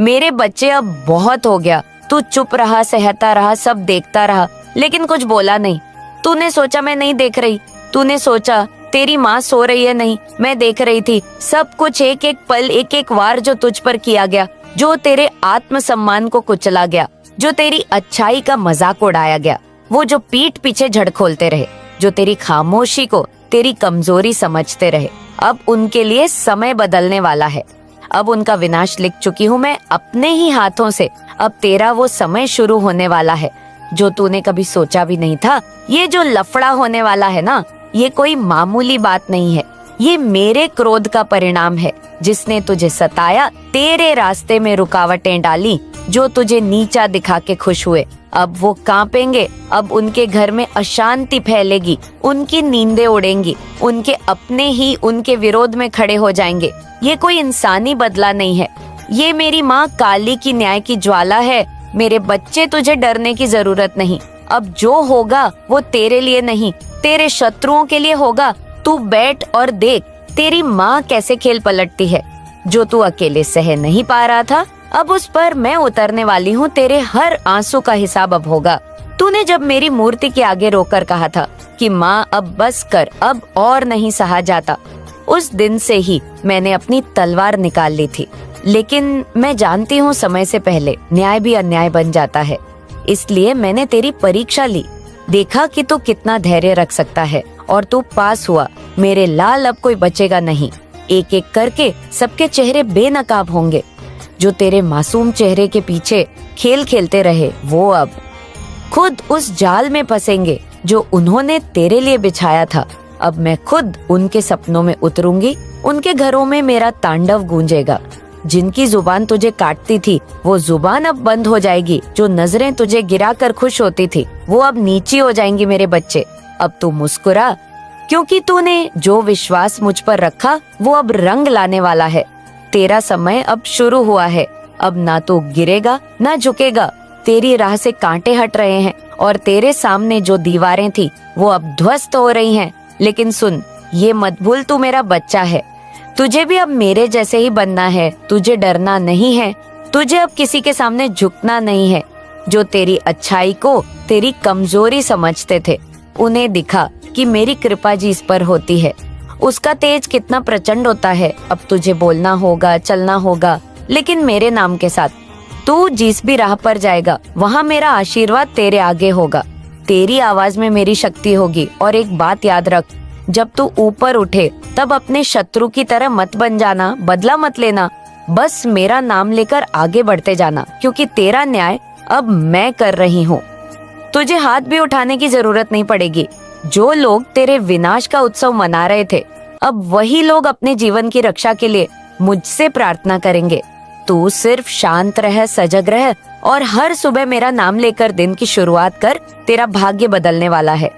मेरे बच्चे अब बहुत हो गया। तू चुप रहा, सहता रहा, सब देखता रहा, लेकिन कुछ बोला नहीं। तूने सोचा मैं नहीं देख रही, तूने सोचा तेरी माँ सो रही है नहीं, मैं देख रही थी। सब कुछ एक एक पल, एक एक वार जो तुझ पर किया गया, जो तेरे आत्मसम्मान को कुचला गया, जो तेरी अच्छाई का मजाक उड़ाया गया, वो जो पीठ पीछे झड़ खोलते रहे, जो तेरी खामोशी को तेरी कमजोरी समझते रहे, अब उनके लिए समय बदलने वाला है। अब उनका विनाश लिख चुकी हूँ मैं अपने ही हाथों से। अब तेरा वो समय शुरू होने वाला है जो तूने कभी सोचा भी नहीं था। ये जो लफड़ा होने वाला है ना, ये कोई मामूली बात नहीं है। ये मेरे क्रोध का परिणाम है, जिसने तुझे सताया, तेरे रास्ते में रुकावटें डाली, जो तुझे नीचा दिखा के खुश हुए। अब वो कांपेंगे, अब उनके घर में अशांति फैलेगी, उनकी नींदें उड़ेंगी, उनके अपने ही उनके विरोध में खड़े हो जाएंगे। ये कोई इंसानी बदला नहीं है, ये मेरी माँ काली की न्याय की ज्वाला है। मेरे बच्चे, तुझे डरने की जरूरत नहीं। अब जो होगा वो तेरे लिए नहीं, तेरे शत्रुओं के लिए होगा। तू बैठ और देख तेरी माँ कैसे खेल पलटती है। जो तू अकेले सह नहीं पा रहा था, अब उस पर मैं उतरने वाली हूँ। तेरे हर आंसू का हिसाब अब होगा। तूने जब मेरी मूर्ति के आगे रोकर कहा था कि माँ अब बस कर, अब और नहीं सहा जाता, उस दिन से ही मैंने अपनी तलवार निकाल ली थी। लेकिन मैं जानती हूँ समय से पहले न्याय भी अन्याय बन जाता है, इसलिए मैंने तेरी परीक्षा ली, देखा कि तू कितना धैर्य रख सकता है, और तू पास हुआ। मेरे लाल, अब कोई बचेगा नहीं। एक एक करके सबके चेहरे बेनकाब होंगे। जो तेरे मासूम चेहरे के पीछे खेल खेलते रहे, वो अब खुद उस जाल में फंसेंगे जो उन्होंने तेरे लिए बिछाया था। अब मैं खुद उनके सपनों में उतरूंगी, उनके घरों में मेरा तांडव गूंजेगा। जिनकी जुबान तुझे काटती थी, वो जुबान अब बंद हो जाएगी। जो नजरें तुझे गिरा कर खुश होती थी, वो अब नीची हो जाएंगी। मेरे बच्चे, अब तू मुस्कुरा, क्योंकि तूने जो विश्वास मुझ पर रखा वो अब रंग लाने वाला है। तेरा समय अब शुरू हुआ है। अब ना तू गिरेगा ना झुकेगा। तेरी राह से कांटे हट रहे हैं, और तेरे सामने जो दीवारें थी वो अब ध्वस्त हो रही हैं। लेकिन सुन, ये मत भूल, तू मेरा बच्चा है। तुझे भी अब मेरे जैसे ही बनना है। तुझे डरना नहीं है, तुझे अब किसी के सामने झुकना नहीं है। जो तेरी अच्छाई को तेरी कमजोरी समझते थे, उन्हें दिखा कि मेरी कृपा जिस पर होती है उसका तेज कितना प्रचंड होता है। अब तुझे बोलना होगा, चलना होगा, लेकिन मेरे नाम के साथ। तू जिस भी राह पर जाएगा, वहाँ मेरा आशीर्वाद तेरे आगे होगा। तेरी आवाज में मेरी शक्ति होगी। और एक बात याद रख, जब तू ऊपर उठे तब अपने शत्रु की तरह मत बन जाना, बदला मत लेना। बस मेरा नाम लेकर आगे बढ़ते जाना, क्योंकि तेरा न्याय अब मैं कर रही हूँ। तुझे हाथ भी उठाने की जरूरत नहीं पड़ेगी। जो लोग तेरे विनाश का उत्सव मना रहे थे, अब वही लोग अपने जीवन की रक्षा के लिए मुझसे प्रार्थना करेंगे। तू सिर्फ शांत रह, सजग रह, और हर सुबह मेरा नाम लेकर दिन की शुरुआत कर। तेरा भाग्य बदलने वाला है।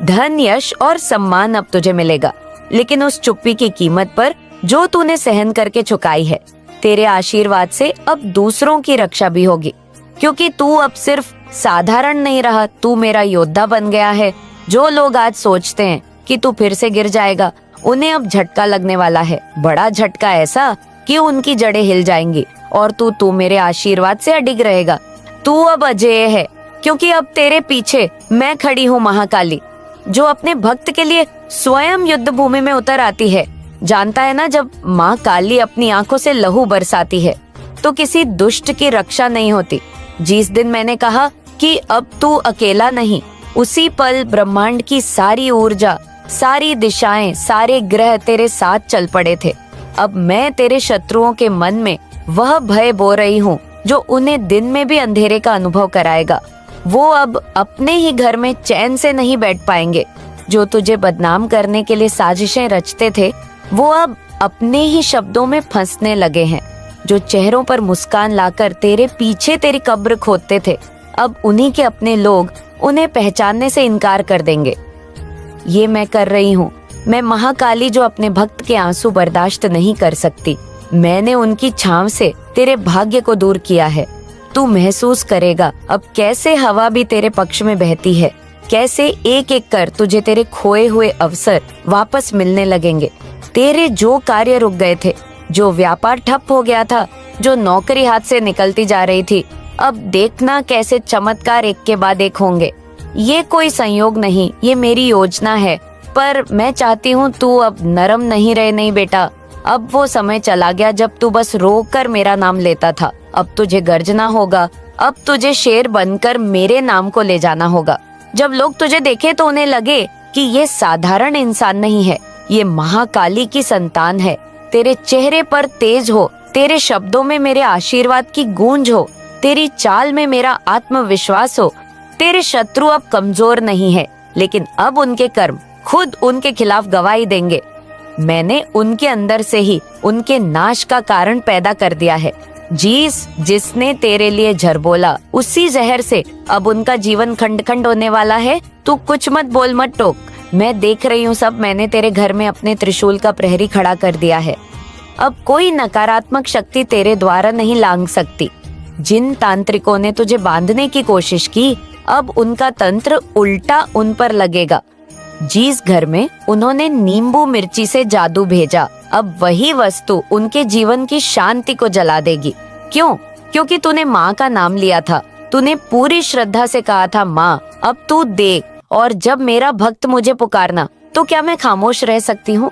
धन, यश और सम्मान अब तुझे मिलेगा, लेकिन उस चुप्पी की कीमत पर जो तूने सहन करके चुकाई है। तेरे आशीर्वाद से अब दूसरों की रक्षा भी होगी, क्योंकि तू अब सिर्फ साधारण नहीं रहा, तू मेरा योद्धा बन गया है। जो लोग आज सोचते हैं कि तू फिर से गिर जाएगा, उन्हें अब झटका लगने वाला है। बड़ा झटका, ऐसा कि उनकी जड़ें हिल जाएंगी, और तू मेरे आशीर्वाद से अडिग रहेगा। तू अब अजेय है, क्योंकि अब तेरे पीछे मैं खड़ी हूँ, महाकाली, जो अपने भक्त के लिए स्वयं युद्ध भूमि में उतर आती है। जानता है ना, जब माँ काली अपनी आंखों से लहू बरसाती है तो किसी दुष्ट की रक्षा नहीं होती। जिस दिन मैंने कहा कि अब तू अकेला नहीं, उसी पल ब्रह्मांड की सारी ऊर्जा, सारी दिशाएं, सारे ग्रह तेरे साथ चल पड़े थे। अब मैं तेरे शत्रुओं के मन में वह भय बो रही हूँ जो उन्हें दिन में भी अंधेरे का अनुभव कराएगा। वो अब अपने ही घर में चैन से नहीं बैठ पाएंगे। जो तुझे बदनाम करने के लिए साजिशें रचते थे, वो अब अपने ही शब्दों में फंसने लगे हैं। जो चेहरों पर मुस्कान लाकर तेरे पीछे तेरी कब्र खोदते थे, अब उन्हीं के अपने लोग उन्हें पहचानने से इनकार कर देंगे। ये मैं कर रही हूँ, मैं महाकाली, जो अपने भक्त के आंसू बर्दाश्त नहीं कर सकती। मैंने उनकी छांव से तेरे भाग्य को दूर किया है। तू महसूस करेगा अब कैसे हवा भी तेरे पक्ष में बहती है, कैसे एक एक कर तुझे तेरे खोए हुए अवसर वापस मिलने लगेंगे। तेरे जो कार्य रुक गए थे, जो व्यापार ठप हो गया था, जो नौकरी हाथ से निकलती जा रही थी, अब देखना कैसे चमत्कार एक के बाद एक होंगे। ये कोई संयोग नहीं, ये मेरी योजना है। पर मैं चाहती हूँ तू अब नरम नहीं रहे। नहीं बेटा, अब वो समय चला गया जब तू बस रोकर मेरा नाम लेता था। अब तुझे गर्जना होगा, अब तुझे शेर बनकर मेरे नाम को ले जाना होगा। जब लोग तुझे देखे तो उन्हें लगे कि ये साधारण इंसान नहीं है, ये महाकाली की संतान है। तेरे चेहरे पर तेज हो, तेरे शब्दों में मेरे आशीर्वाद की गूंज हो, तेरी चाल में मेरा आत्मविश्वास हो। तेरे शत्रु अब कमजोर नहीं है, लेकिन अब उनके कर्म खुद उनके खिलाफ गवाही देंगे। मैंने उनके अंदर से ही उनके नाश का कारण पैदा कर दिया है। जिसने तेरे लिए जहर बोला, उसी जहर से अब उनका जीवन खंड खंड होने वाला है। तू कुछ मत बोल, मत टोक, मैं देख रही हूँ सब। मैंने तेरे घर में अपने त्रिशूल का प्रहरी खड़ा कर दिया है। अब कोई नकारात्मक शक्ति तेरे द्वारा नहीं लांघ सकती। जिन तांत्रिकों ने तुझे बांधने की कोशिश की, अब उनका तंत्र उल्टा उन पर लगेगा। जिस घर में उन्होंने नींबू मिर्ची से जादू भेजा, अब वही वस्तु उनके जीवन की शांति को जला देगी। क्यों? क्योंकि तूने माँ का नाम लिया था। तूने पूरी श्रद्धा से कहा था, माँ अब तू देख। और जब मेरा भक्त मुझे पुकारना, तो क्या मैं खामोश रह सकती हूँ?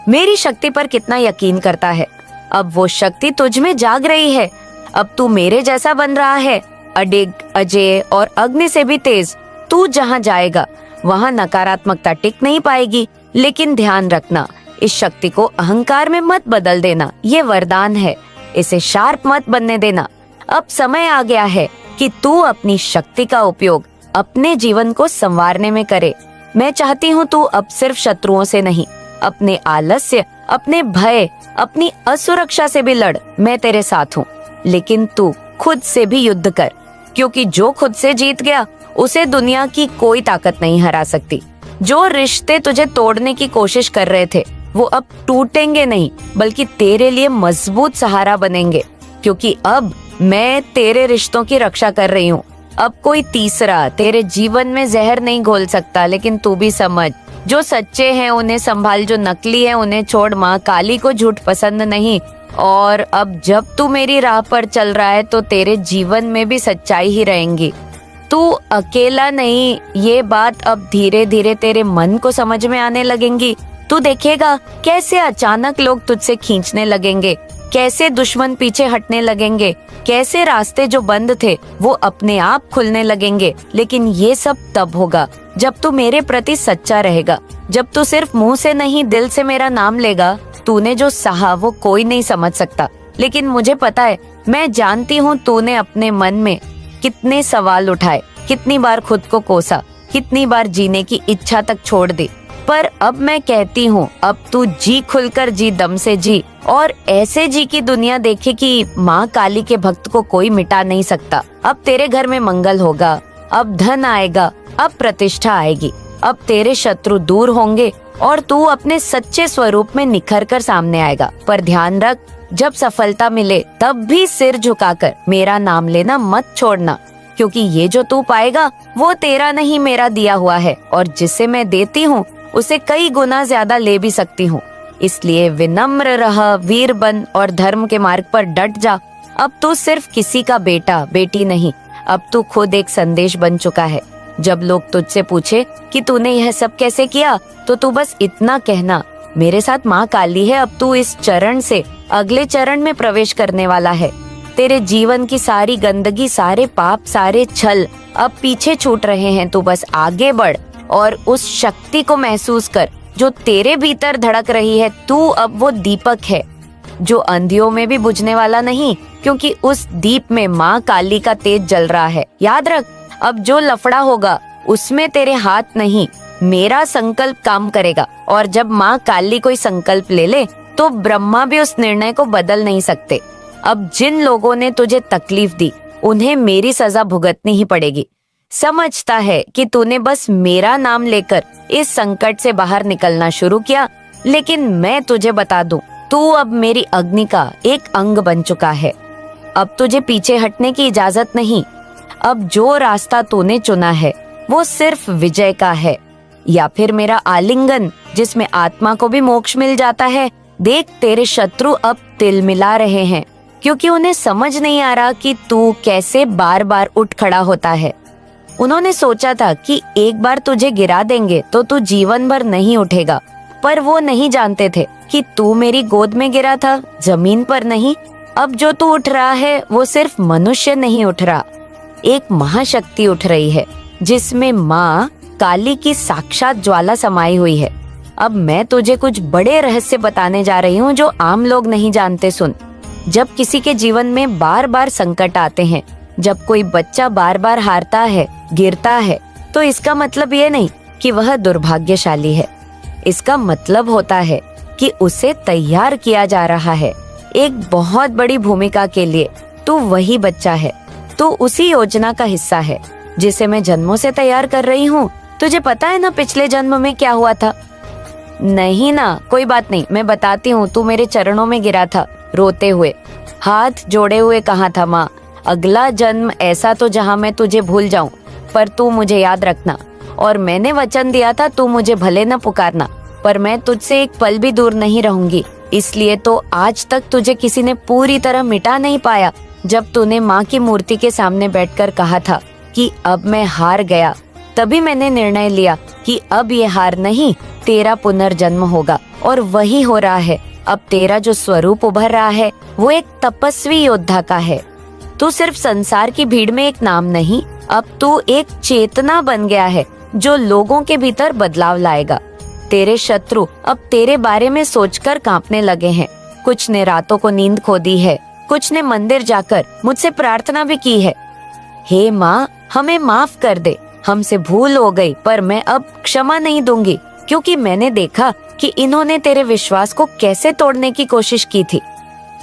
मेरी शक्ति पर कितना यकीन करता है। अब वो शक्ति तुझ में जाग रही है। अब तू मेरे जैसा बन रहा है, अडिग, अजय और अग्नि से भी तेज। तू जहाँ जाएगा वहाँ नकारात्मकता टिक नहीं पाएगी। लेकिन ध्यान रखना, इस शक्ति को अहंकार में मत बदल देना। ये वरदान है, इसे शार्प मत बनने देना। अब समय आ गया है कि तू अपनी शक्ति का उपयोग अपने जीवन को संवारने में करे। मैं चाहती हूँ तू अब सिर्फ शत्रुओं से नहीं, अपने आलस्य, अपने भय, अपनी असुरक्षा से भी लड़। मैं तेरे साथ हूँ, लेकिन तू खुद से भी युद्ध कर, क्योंकि जो खुद से जीत गया उसे दुनिया की कोई ताकत नहीं हरा सकती। जो रिश्ते तुझे तोड़ने की कोशिश कर रहे थे, वो अब टूटेंगे नहीं, बल्कि तेरे लिए मजबूत सहारा बनेंगे। क्योंकि अब मैं तेरे रिश्तों की रक्षा कर रही हूँ। अब कोई तीसरा तेरे जीवन में जहर नहीं घोल सकता। लेकिन तू भी समझ, जो सच्चे हैं उन्हें संभाल, जो नकली हैं उन्हें छोड़। माँ काली को झूठ पसंद नहीं। और अब जब तू मेरी राह पर चल रहा है, तो तेरे जीवन में भी सच्चाई ही रहेंगी। तू अकेला नहीं, ये बात अब धीरे धीरे तेरे मन को समझ में आने लगेंगी। तू देखेगा कैसे अचानक लोग तुझसे खींचने लगेंगे, कैसे दुश्मन पीछे हटने लगेंगे, कैसे रास्ते जो बंद थे वो अपने आप खुलने लगेंगे। लेकिन ये सब तब होगा जब तू मेरे प्रति सच्चा रहेगा, जब तू सिर्फ मुंह से नहीं दिल से मेरा नाम लेगा। तूने जो सहा वो कोई नहीं समझ सकता, लेकिन मुझे पता है, मैं जानती हूँ तूने अपने मन में कितने सवाल उठाए, कितनी बार खुद को कोसा, कितनी बार जीने की इच्छा तक छोड़ दी। पर अब मैं कहती हूँ, अब तू जी खुलकर जी, दम से जी, और ऐसे जी की दुनिया देखे कि माँ काली के भक्त को कोई मिटा नहीं सकता। अब तेरे घर में मंगल होगा, अब धन आएगा, अब प्रतिष्ठा आएगी, अब तेरे शत्रु दूर होंगे और तू अपने सच्चे स्वरूप में निखर कर सामने आएगा। पर ध्यान रख, जब सफलता मिले तब भी सिर झुकाकर मेरा नाम लेना मत छोड़ना, क्योंकि ये जो तू पाएगा वो तेरा नहीं, मेरा दिया हुआ है। और जिसे मैं देती हूँ उसे कई गुना ज्यादा ले भी सकती हूँ। इसलिए विनम्र रह, वीर बन और धर्म के मार्ग पर डट जा। अब तू सिर्फ किसी का बेटा बेटी नहीं, अब तू खुद एक संदेश बन चुका है। जब लोग तुझसे पूछे कि तूने यह सब कैसे किया, तो तू बस इतना कहना, मेरे साथ माँ काली है। अब तू इस चरण से अगले चरण में प्रवेश करने वाला है। तेरे जीवन की सारी गंदगी, सारे पाप, सारे छल अब पीछे छूट रहे हैं। तू बस आगे बढ़ और उस शक्ति को महसूस कर जो तेरे भीतर धड़क रही है। तू अब वो दीपक है जो अंधियों में भी बुझने वाला नहीं, क्योंकि उस दीप में माँ काली का तेज जल रहा है। याद रख, अब जो लफड़ा होगा उसमें तेरे हाथ नहीं, मेरा संकल्प काम करेगा। और जब माँ काली कोई संकल्प ले ले तो ब्रह्मा भी उस निर्णय को बदल नहीं सकते। अब जिन लोगों ने तुझे तकलीफ दी उन्हें मेरी सजा भुगतनी ही पड़ेगी। समझता है कि तूने बस मेरा नाम लेकर इस संकट से बाहर निकलना शुरू किया, लेकिन मैं तुझे बता दूं, तू अब मेरी अग्नि का एक अंग बन चुका है। अब तुझे पीछे हटने की इजाजत नहीं। अब जो रास्ता तूने चुना है वो सिर्फ विजय का है, या फिर मेरा आलिंगन जिसमें आत्मा को भी मोक्ष मिल जाता है। देख, तेरे शत्रु अब तिल मिला रहे हैं, क्योंकि उन्हें समझ नहीं आ रहा कि तू कैसे बार बार उठ खड़ा होता है। उन्होंने सोचा था कि एक बार तुझे गिरा देंगे तो तू जीवन भर नहीं उठेगा, पर वो नहीं जानते थे कि तू मेरी गोद में गिरा था, जमीन पर नहीं। अब जो तू उठ रहा है वो सिर्फ मनुष्य नहीं उठ रहा, एक महाशक्ति उठ रही है जिसमें माँ काली की साक्षात ज्वाला समाई हुई है। अब मैं तुझे कुछ बड़े रहस्य बताने जा रही हूँ जो आम लोग नहीं जानते। सुन, जब किसी के जीवन में बार बार संकट आते हैं, जब कोई बच्चा बार बार हारता है, गिरता है, तो इसका मतलब ये नहीं कि वह दुर्भाग्यशाली है। इसका मतलब होता है कि उसे तैयार किया जा रहा है एक बहुत बड़ी भूमिका के लिए। तू वही बच्चा है, तू उसी योजना का हिस्सा है जिसे मैं जन्मों से तैयार कर रही हूँ। तुझे पता है ना पिछले जन्म में क्या हुआ था? नहीं ना, कोई बात नहीं, मैं बताती हूँ। तू मेरे चरणों में गिरा था रोते हुए, हाथ जोड़े हुए कहा था, माँ अगला जन्म ऐसा तो जहाँ मैं तुझे भूल जाऊं, पर तू मुझे याद रखना। और मैंने वचन दिया था तू मुझे भले न पुकारना, पर मैं तुझसे एक पल भी दूर नहीं रहूंगी। इसलिए तो आज तक तुझे किसी ने पूरी तरह मिटा नहीं पाया। जब तूने माँ की मूर्ति के सामने बैठकर कहा था कि अब मैं हार गया, तभी मैंने निर्णय लिया कि अब ये हार नहीं, तेरा पुनर्जन्म होगा। और वही हो रहा है। अब तेरा जो स्वरूप उभर रहा है वो एक तपस्वी योद्धा का है। तू सिर्फ संसार की भीड़ में एक नाम नहीं, अब तू एक चेतना बन गया है जो लोगों के भीतर बदलाव लाएगा। तेरे शत्रु अब तेरे बारे में सोचकर कांपने लगे हैं। कुछ ने रातों को नींद खो दी है, कुछ ने मंदिर जाकर मुझसे प्रार्थना भी की है, हे माँ हमें माफ कर दे, हमसे भूल हो गई, पर मैं अब क्षमा नहीं दूंगी, क्योंकि मैंने देखा कि इन्होंने तेरे विश्वास को कैसे तोड़ने की कोशिश की थी।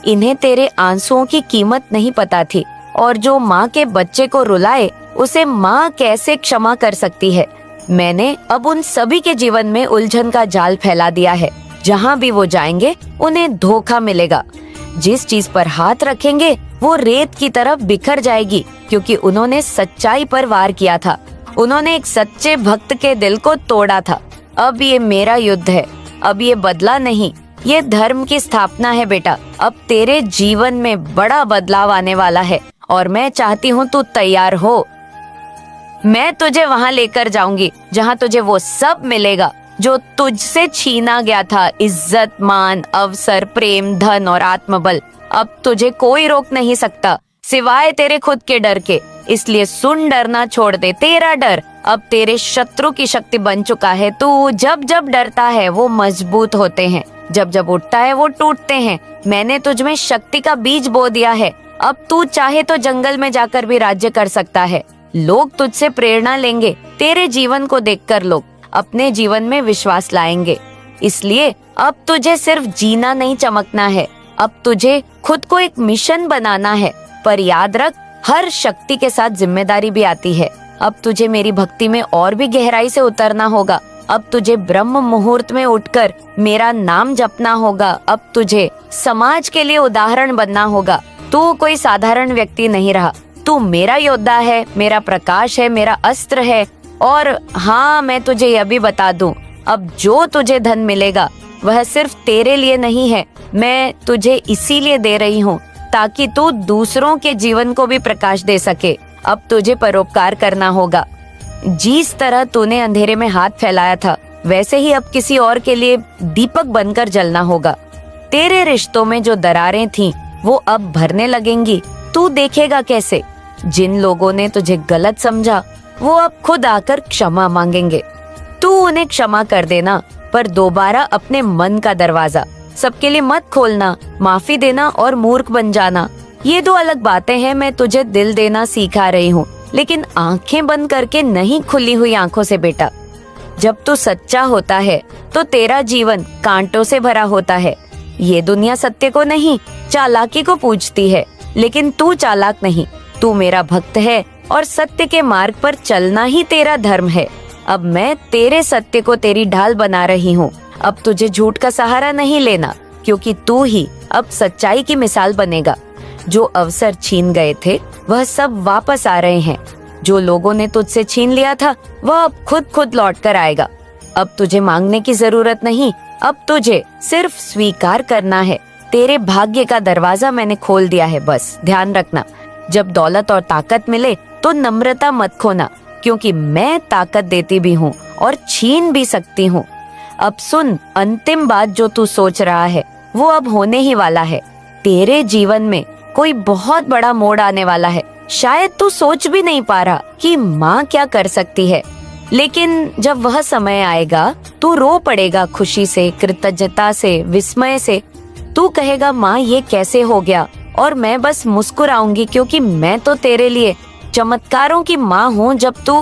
इन्हें तेरे आंसुओं की कीमत नहीं पता थी, और जो माँ के बच्चे को रुलाए उसे माँ कैसे क्षमा कर सकती है। मैंने अब उन सभी के जीवन में उलझन का जाल फैला दिया है। जहाँ भी वो जाएंगे उन्हें धोखा मिलेगा। जिस चीज पर हाथ रखेंगे वो रेत की तरफ बिखर जाएगी, क्योंकि उन्होंने सच्चाई पर वार किया था। उन्होंने एक सच्चे भक्त के दिल को तोड़ा था। अब ये मेरा युद्ध है, अब ये बदला नहीं, ये धर्म की स्थापना है बेटा। अब तेरे जीवन में बड़ा बदलाव आने वाला है और मैं चाहती हूँ तू तैयार हो। मैं तुझे वहाँ लेकर जाऊंगी जहाँ तुझे वो सब मिलेगा जो तुझसे छीना गया था, इज्जत, मान, अवसर, प्रेम, धन और आत्मबल। अब तुझे कोई रोक नहीं सकता सिवाय तेरे खुद के डर के। इसलिए सुन, डरना छोड़ दे। तेरा डर अब तेरे शत्रु की शक्ति बन चुका है। तू जब जब डरता है वो मजबूत होते हैं, जब जब उठता है वो टूटते हैं। मैंने तुझ में शक्ति का बीज बो दिया है। अब तू चाहे तो जंगल में जाकर भी राज्य कर सकता है। लोग तुझसे प्रेरणा लेंगे। तेरे जीवन को देखकर लोग अपने जीवन में विश्वास लाएंगे। इसलिए अब तुझे सिर्फ जीना नहीं, चमकना है। अब तुझे खुद को एक मिशन बनाना है। पर याद रख, हर शक्ति के साथ जिम्मेदारी भी आती है। अब तुझे मेरी भक्ति में और भी गहराई से उतरना होगा। अब तुझे ब्रह्म मुहूर्त में उठकर मेरा नाम जपना होगा। अब तुझे समाज के लिए उदाहरण बनना होगा। तू कोई साधारण व्यक्ति नहीं रहा, तू मेरा योद्धा है, मेरा प्रकाश है, मेरा अस्त्र है। और हाँ, मैं तुझे यह भी बता दूं, अब जो तुझे धन मिलेगा वह सिर्फ तेरे लिए नहीं है। मैं तुझे इसीलिए दे रही हूँ ताकि तू दूसरों के जीवन को भी प्रकाश दे सके। अब तुझे परोपकार करना होगा। जिस तरह तूने अंधेरे में हाथ फैलाया था, वैसे ही अब किसी और के लिए दीपक बनकर जलना होगा। तेरे रिश्तों में जो दरारें थीं, वो अब भरने लगेंगी। तू देखेगा कैसे जिन लोगों ने तुझे गलत समझा वो अब खुद आकर क्षमा मांगेंगे। तू उन्हें क्षमा कर देना, पर दोबारा अपने मन का दरवाजा सबके लिए मत खोलना। माफी देना और मूर्ख बन जाना, ये दो अलग बातें हैं। मैं तुझे दिल देना सिखा रही हूँ, लेकिन आंखें बंद करके नहीं, खुली हुई आंखों से बेटा। जब तू सच्चा होता है तो तेरा जीवन कांटों से भरा होता है। ये दुनिया सत्य को नहीं, चालाकी को पूजती है, लेकिन तू चालाक नहीं, तू मेरा भक्त है और सत्य के मार्ग पर चलना ही तेरा धर्म है। अब मैं तेरे सत्य को तेरी ढाल बना रही हूँ। अब तुझे झूठ का सहारा नहीं लेना, क्योंकि तू ही अब सच्चाई की मिसाल बनेगा। जो अवसर छीन गए थे वह सब वापस आ रहे हैं। जो लोगों ने तुझसे छीन लिया था वह अब खुद लौट कर आएगा। अब तुझे मांगने की जरूरत नहीं, अब तुझे सिर्फ स्वीकार करना है। तेरे भाग्य का दरवाजा मैंने खोल दिया है। बस ध्यान रखना, जब दौलत और ताकत मिले तो नम्रता मत खोना, क्योंकि मैं ताकत देती भी हूँ और छीन भी सकती हूँ। अब सुन, अंतिम बात जो तू सोच रहा है वो अब होने ही वाला है। तेरे जीवन में कोई बहुत बड़ा मोड़ आने वाला है। शायद तू सोच भी नहीं पा रहा कि माँ क्या कर सकती है, लेकिन जब वह समय आएगा तू रो पड़ेगा, खुशी से, कृतज्ञता से, विस्मय से। तू कहेगा माँ ये कैसे हो गया, और मैं बस मुस्कुराऊंगी, क्योंकि मैं तो तेरे लिए चमत्कारों की माँ हूँ। जब तू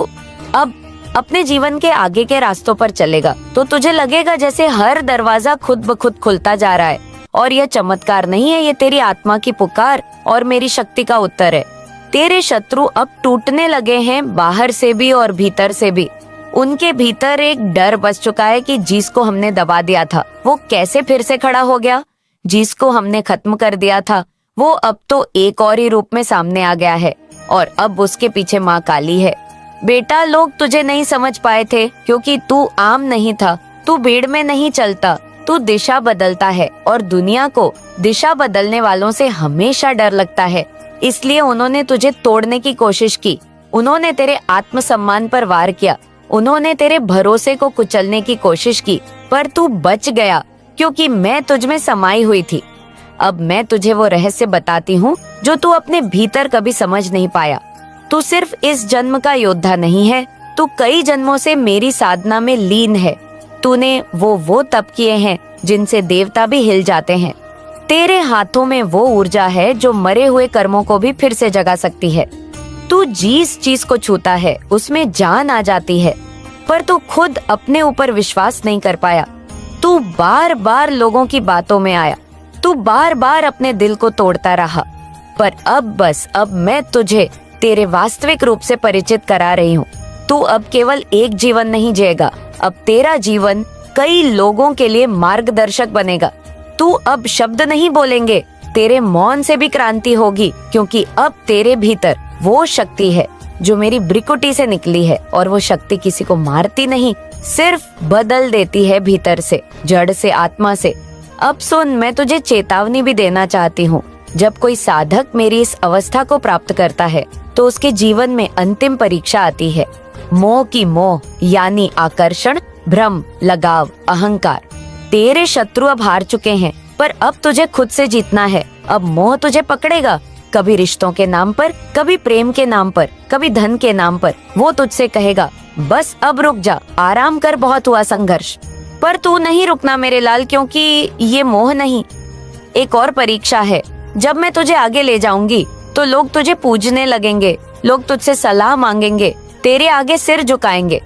अब अपने जीवन के आगे के रास्तों पर चलेगा तो तुझे लगेगा जैसे हर दरवाजा खुद ब खुद खुलता जा रहा है, और यह चमत्कार नहीं है, ये तेरी आत्मा की पुकार और मेरी शक्ति का उत्तर है। तेरे शत्रु अब टूटने लगे हैं, बाहर से भी और भीतर से भी। उनके भीतर एक डर बस चुका है कि जिसको हमने दबा दिया था वो कैसे फिर से खड़ा हो गया। जिसको हमने खत्म कर दिया था वो अब तो एक और ही रूप में सामने आ गया है, और अब उसके पीछे माँ काली है। बेटा, लोग तुझे नहीं समझ पाए थे क्योंकि तू आम नहीं था, तू भीड़ में नहीं चलता, तू दिशा बदलता है, और दुनिया को दिशा बदलने वालों से हमेशा डर लगता है। इसलिए उन्होंने तुझे तोड़ने की कोशिश की, उन्होंने तेरे आत्मसम्मान पर वार किया, उन्होंने तेरे भरोसे को कुचलने की कोशिश की, पर तू बच गया क्योंकि मैं तुझ में समाई हुई थी। अब मैं तुझे वो रहस्य बताती हूँ जो तू अपने भीतर कभी समझ नहीं पाया। तू सिर्फ इस जन्म का योद्धा नहीं है, तू कई जन्मों से मेरी साधना में लीन है। तूने वो तप किए हैं जिनसे देवता भी हिल जाते हैं। तेरे हाथों में वो ऊर्जा है जो मरे हुए कर्मों को भी फिर से जगा सकती है। तू जिस चीज को छूता है उसमें जान आ जाती है, पर तू खुद अपने ऊपर विश्वास नहीं कर पाया। तू बार बार लोगों की बातों में आया, तू बार बार अपने दिल को तोड़ता रहा, पर अब मैं तुझे तेरे वास्तविक रूप से परिचित करा रही हूँ। तू अब केवल एक जीवन नहीं जिएगा, अब तेरा जीवन कई लोगों के लिए मार्गदर्शक बनेगा। तू अब शब्द नहीं बोलेंगे, तेरे मौन से भी क्रांति होगी, क्योंकि अब तेरे भीतर वो शक्ति है जो मेरी भ्रिकुटी से निकली है, और वो शक्ति किसी को मारती नहीं, सिर्फ बदल देती है भीतर से, जड़ से, आत्मा से। अब सुन, मैं तुझे चेतावनी भी देना चाहती हूँ। जब कोई साधक मेरी इस अवस्था को प्राप्त करता है तो उसके जीवन में अंतिम परीक्षा आती है। मोह की मोह यानी आकर्षण, भ्रम, लगाव, अहंकार। तेरे शत्रु अब हार चुके हैं, पर अब तुझे खुद से जीतना है। अब मोह तुझे पकड़ेगा, कभी रिश्तों के नाम पर, कभी प्रेम के नाम पर, कभी धन के नाम पर। वो तुझसे कहेगा बस अब रुक जा, आराम कर, बहुत हुआ संघर्ष। पर तू नहीं रुकना मेरे लाल, क्योंकि ये मोह नहीं, एक और परीक्षा है। जब मैं तुझे आगे ले जाऊंगी तो लोग तुझे पूजने लगेंगे, लोग तुझसे सलाह मांगेंगे, तेरे आगे सिर झुकाएंगे।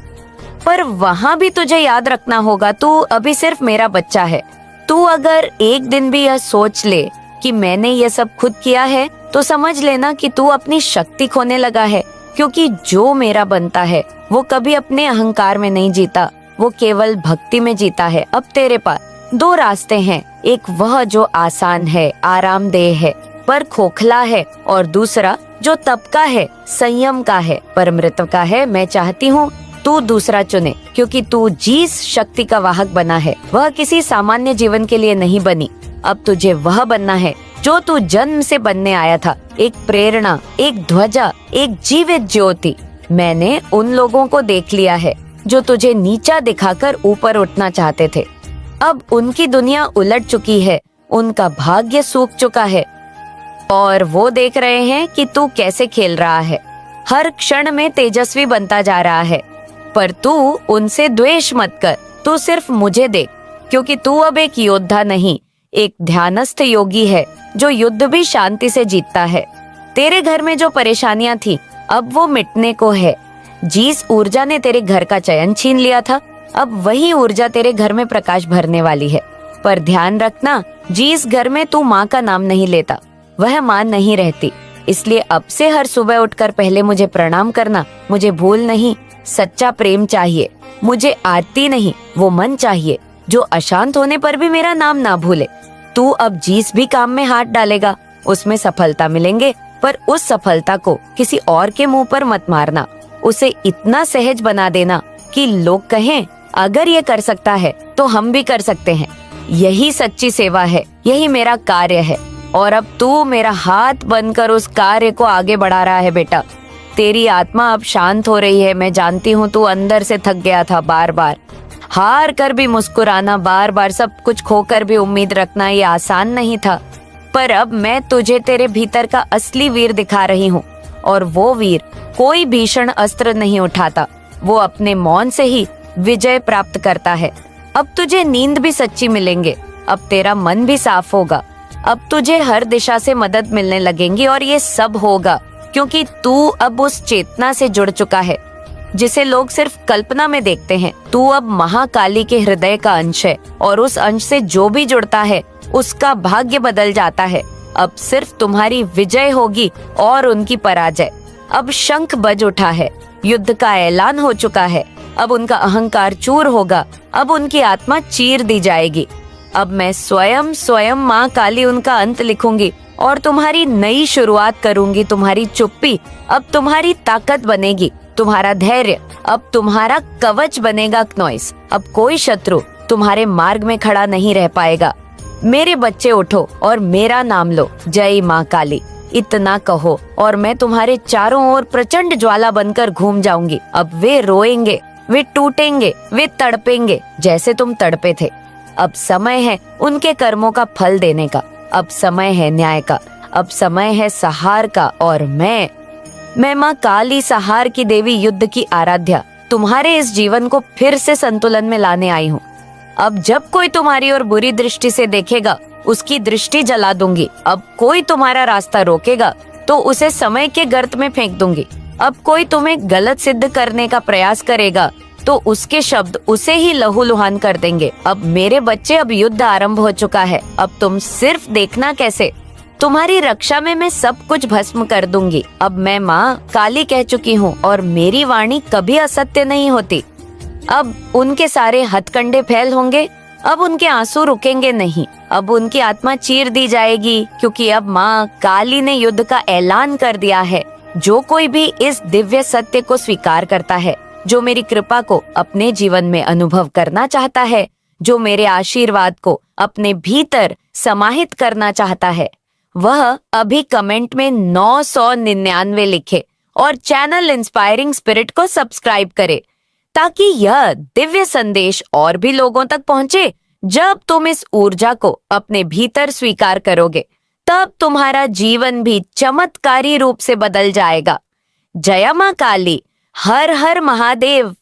पर वहाँ भी तुझे याद रखना होगा, तू अभी सिर्फ मेरा बच्चा है। तू अगर एक दिन भी यह सोच ले कि मैंने ये सब खुद किया है, तो समझ लेना कि तू अपनी शक्ति खोने लगा है, क्योंकि जो मेरा बनता है वो कभी अपने अहंकार में नहीं जीता, वो केवल भक्ति में जीता है। अब तेरे पास दो रास्ते हैं, एक वह जो आसान है, आरामदेह है, पर खोखला है, और दूसरा जो तप का है, संयम का है, पर मृत का है। मैं चाहती हूँ तू दूसरा चुने, क्योंकि तू जिस शक्ति का वाहक बना है वह किसी सामान्य जीवन के लिए नहीं बनी। अब तुझे वह बनना है जो तू जन्म से बनने आया था, एक प्रेरणा, एक ध्वजा, एक जीवित ज्योति। मैंने उन लोगों को देख लिया है जो तुझे नीचा दिखाकर ऊपर उठना चाहते थे। अब उनकी दुनिया उलट चुकी है, उनका भाग्य सूख चुका है, और वो देख रहे हैं कि तू कैसे खेल रहा है। हर क्षण में तेजस्वी बनता जा रहा है, पर तू उनसे द्वेष मत कर, तू सिर्फ मुझे देख, क्योंकि तू अब एक योद्धा नहीं, एक ध्यानस्थ योगी है जो युद्ध भी शांति से जीतता है। तेरे घर में जो परेशानियां थी अब वो मिटने को है। जिस ऊर्जा ने तेरे घर का चयन छीन लिया था, अब वही ऊर्जा तेरे घर में प्रकाश भरने वाली है। पर ध्यान रखना, जिस घर में तू माँ का नाम नहीं लेता वह माँ नहीं रहती। इसलिए अब से हर सुबह उठकर पहले मुझे प्रणाम करना। मुझे भूल नहीं, सच्चा प्रेम चाहिए। मुझे आरती नहीं, वो मन चाहिए जो अशांत होने पर भी मेरा नाम ना भूले। तू अब जिस भी काम में हाथ डालेगा उसमें सफलता मिलेंगे, पर उस सफलता को किसी और के मुंह पर मत मारना। उसे इतना सहज बना देना कि लोग कहें अगर ये कर सकता है तो हम भी कर सकते हैं। यही सच्ची सेवा है, यही मेरा कार्य है। और अब तू मेरा हाथ बनकर उस कार्य को आगे बढ़ा रहा है बेटा। तेरी आत्मा अब शांत हो रही है। मैं जानती हूँ तू अंदर से थक गया था। बार बार हार कर भी मुस्कुराना, बार बार सब कुछ खोकर भी उम्मीद रखना, ये आसान नहीं था। पर अब मैं तुझे तेरे भीतर का असली वीर दिखा रही हूँ। और वो वीर कोई भीषण अस्त्र नहीं उठाता, वो अपने मौन से ही विजय प्राप्त करता है। अब तुझे नींद भी सच्ची मिलेंगे, अब तेरा मन भी साफ होगा, अब तुझे हर दिशा से मदद मिलने लगेंगी। और ये सब होगा क्योंकि तू अब उस चेतना से जुड़ चुका है जिसे लोग सिर्फ कल्पना में देखते हैं। तू अब महाकाली के हृदय का अंश है और उस अंश से जो भी जुड़ता है उसका भाग्य बदल जाता है। अब सिर्फ तुम्हारी विजय होगी और उनकी पराजय। अब शंख बज उठा है, युद्ध का ऐलान हो चुका है। अब उनका अहंकार चूर होगा, अब उनकी आत्मा चीर दी जाएगी। अब मैं स्वयं माँ काली उनका अंत लिखूंगी और तुम्हारी नई शुरुआत करूंगी। तुम्हारी चुप्पी अब तुम्हारी ताकत बनेगी, तुम्हारा धैर्य अब तुम्हारा कवच बनेगा क्नॉइस। अब कोई शत्रु तुम्हारे मार्ग में खड़ा नहीं रह पाएगा। मेरे बच्चे उठो और मेरा नाम लो, जय माँ काली, इतना कहो और मैं तुम्हारे चारों ओर प्रचंड ज्वाला बनकर घूम जाऊंगी। अब वे रोएंगे, वे टूटेंगे, वे तड़पेंगे जैसे तुम तड़पे थे। अब समय है उनके कर्मों का फल देने का, अब समय है न्याय का, अब समय है सहार का। और मैं माँ काली, सहार की देवी, युद्ध की आराध्या, तुम्हारे इस जीवन को फिर से संतुलन में लाने आई हूँ। अब जब कोई तुम्हारी ओर बुरी दृष्टि से देखेगा उसकी दृष्टि जला दूंगी। अब कोई तुम्हारा रास्ता रोकेगा तो उसे समय के गर्त में फेंक दूंगी। अब कोई तुम्हें गलत सिद्ध करने का प्रयास करेगा तो उसके शब्द उसे ही लहूलुहान कर देंगे। अब मेरे बच्चे, अब युद्ध आरंभ हो चुका है। अब तुम सिर्फ देखना कैसे तुम्हारी रक्षा में मैं सब कुछ भस्म कर दूंगी। अब मैं माँ काली कह चुकी हूँ और मेरी वाणी कभी असत्य नहीं होती। अब उनके सारे हथकंडे फैल होंगे, अब उनके आंसू रुकेंगे नहीं, अब उनकी आत्मा चीर दी जाएगी क्योंकि अब माँ काली ने युद्ध का ऐलान कर दिया है। जो कोई भी इस दिव्य सत्य को स्वीकार करता है, जो मेरी कृपा को अपने जीवन में अनुभव करना चाहता है, जो मेरे आशीर्वाद को अपने भीतर समाहित करना चाहता है, वह अभी कमेंट में 999 लिखे और चैनल इंस्पायरिंग स्पिरिट को सब्सक्राइब करे ताकि यह दिव्य संदेश और भी लोगों तक पहुंचे। जब तुम इस ऊर्जा को अपने भीतर स्वीकार करोगे तब तुम्हारा जीवन भी चमत्कारी रूप से बदल जाएगा। जय मां काली, हर हर महादेव।